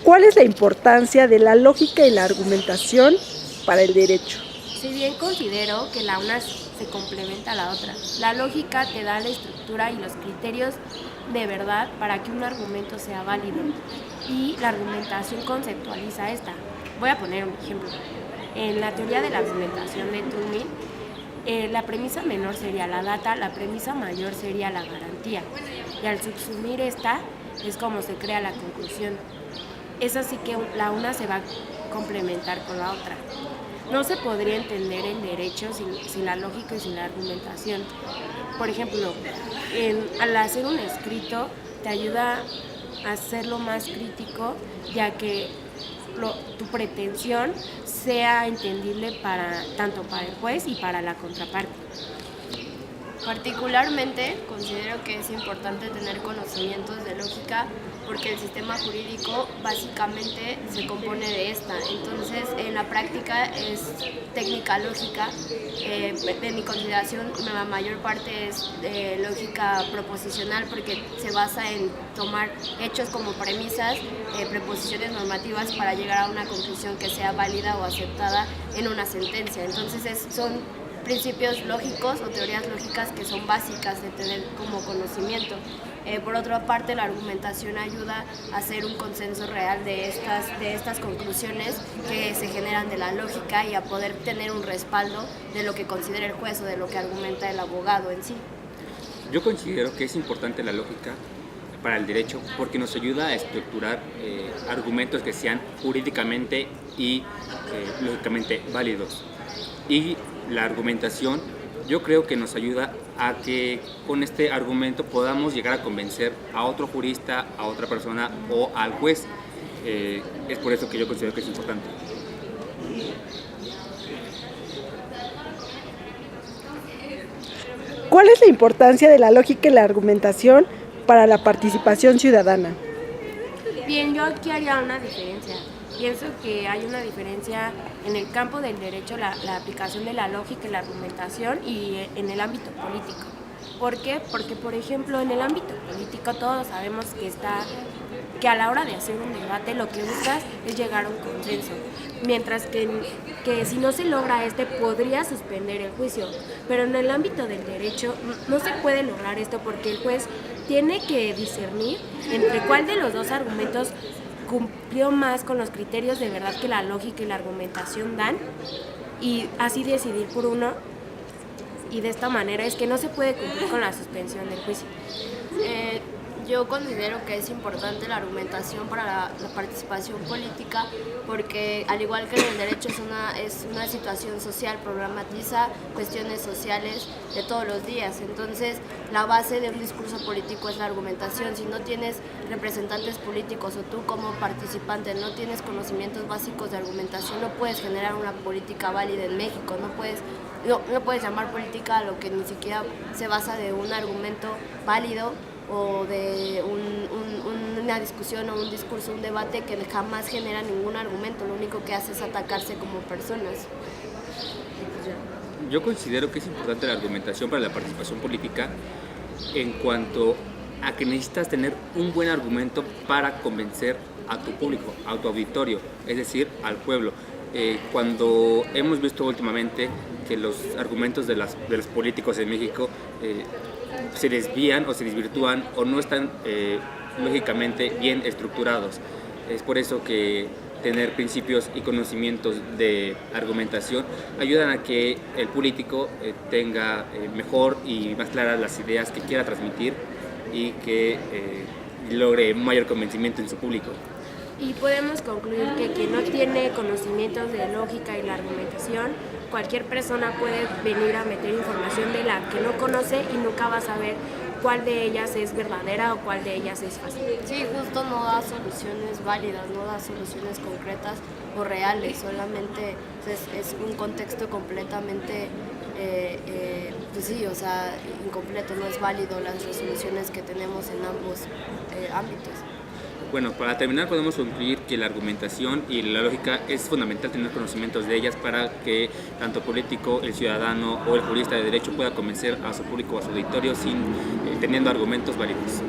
¿Cuál es la importancia de la lógica y la argumentación para el derecho? Si bien considero que la una se complementa a la otra, la lógica te da la estructura y los criterios de verdad para que un argumento sea válido y la argumentación conceptualiza esta. Voy a poner un ejemplo. En la teoría de la argumentación de Turing, la premisa menor sería la data, la premisa mayor sería la garantía. Y al subsumir esta es como se crea la conclusión. Es así que la una se va a complementar con la otra. No se podría entender el derecho sin la lógica y sin la argumentación. Por ejemplo, al hacer un escrito te ayuda a hacerlo más crítico, ya que tu pretensión sea entendible tanto para el juez y para la contraparte. Particularmente considero que es importante tener conocimientos de lógica porque el sistema jurídico básicamente se compone de esta. Entonces, en la práctica es técnica lógica. De mi consideración, la mayor parte es lógica proposicional porque se basa en tomar hechos como premisas, preposiciones normativas para llegar a una conclusión que sea válida o aceptada en una sentencia. Entonces, son principios lógicos o teorías lógicas que son básicas de tener como conocimiento. Por otra parte, la argumentación ayuda a hacer un consenso real de estas conclusiones que se generan de la lógica y a poder tener un respaldo de lo que considera el juez o de lo que argumenta el abogado en sí. Yo considero que es importante la lógica para el derecho porque nos ayuda a estructurar argumentos que sean jurídicamente y lógicamente válidos. Y la argumentación yo creo que nos ayuda a que con este argumento podamos llegar a convencer a otro jurista, a otra persona o al juez. Es por eso que yo considero que es importante. ¿Cuál es la importancia de la lógica y la argumentación para la participación ciudadana? Bien, yo aquí haría una diferencia. Pienso que hay una diferencia en el campo del derecho, la aplicación de la lógica y la argumentación y en el ámbito político. ¿Por qué? Porque, por ejemplo, en el ámbito político todos sabemos que a la hora de hacer un debate lo que buscas es llegar a un consenso, mientras que si no se logra podría suspender el juicio. Pero en el ámbito del derecho no se puede lograr esto porque el juez tiene que discernir entre cuál de los dos argumentos cumplió más con los criterios de verdad que la lógica y la argumentación dan y así decidir por uno, y de esta manera es que no se puede cumplir con la suspensión del juicio. Yo considero que es importante la argumentación para la participación política porque al igual que en el derecho es una situación social, problematiza cuestiones sociales de todos los días. Entonces la base de un discurso político es la argumentación. Si no tienes representantes políticos o tú como participante no tienes conocimientos básicos de argumentación, no puedes generar una política válida en México, no puedes llamar política a lo que ni siquiera se basa de un argumento válido o de una discusión o un discurso, un debate que jamás genera ningún argumento, lo único que hace es atacarse como personas. Yo considero que es importante la argumentación para la participación política en cuanto a que necesitas tener un buen argumento para convencer a tu público, a tu auditorio, es decir, al pueblo. Cuando hemos visto últimamente que los argumentos de los políticos en México se desvían o se desvirtúan o no están lógicamente bien estructurados. Es por eso que tener principios y conocimientos de argumentación ayudan a que el político tenga mejor y más claras las ideas que quiera transmitir y que logre un mayor convencimiento en su público. Y podemos concluir que quien no tiene conocimientos de lógica y la argumentación, cualquier persona puede venir a meter información de la que no conoce y nunca va a saber cuál de ellas es verdadera o cuál de ellas es falsa. Sí, justo no da soluciones válidas, no da soluciones concretas o reales, solamente es un contexto completamente, pues sí, o sea, incompleto, no es válido las resoluciones que tenemos en ambos ámbitos. Bueno, para terminar podemos concluir que la argumentación y la lógica es fundamental tener conocimientos de ellas para que tanto el político, el ciudadano o el jurista de derecho pueda convencer a su público o a su auditorio teniendo argumentos válidos.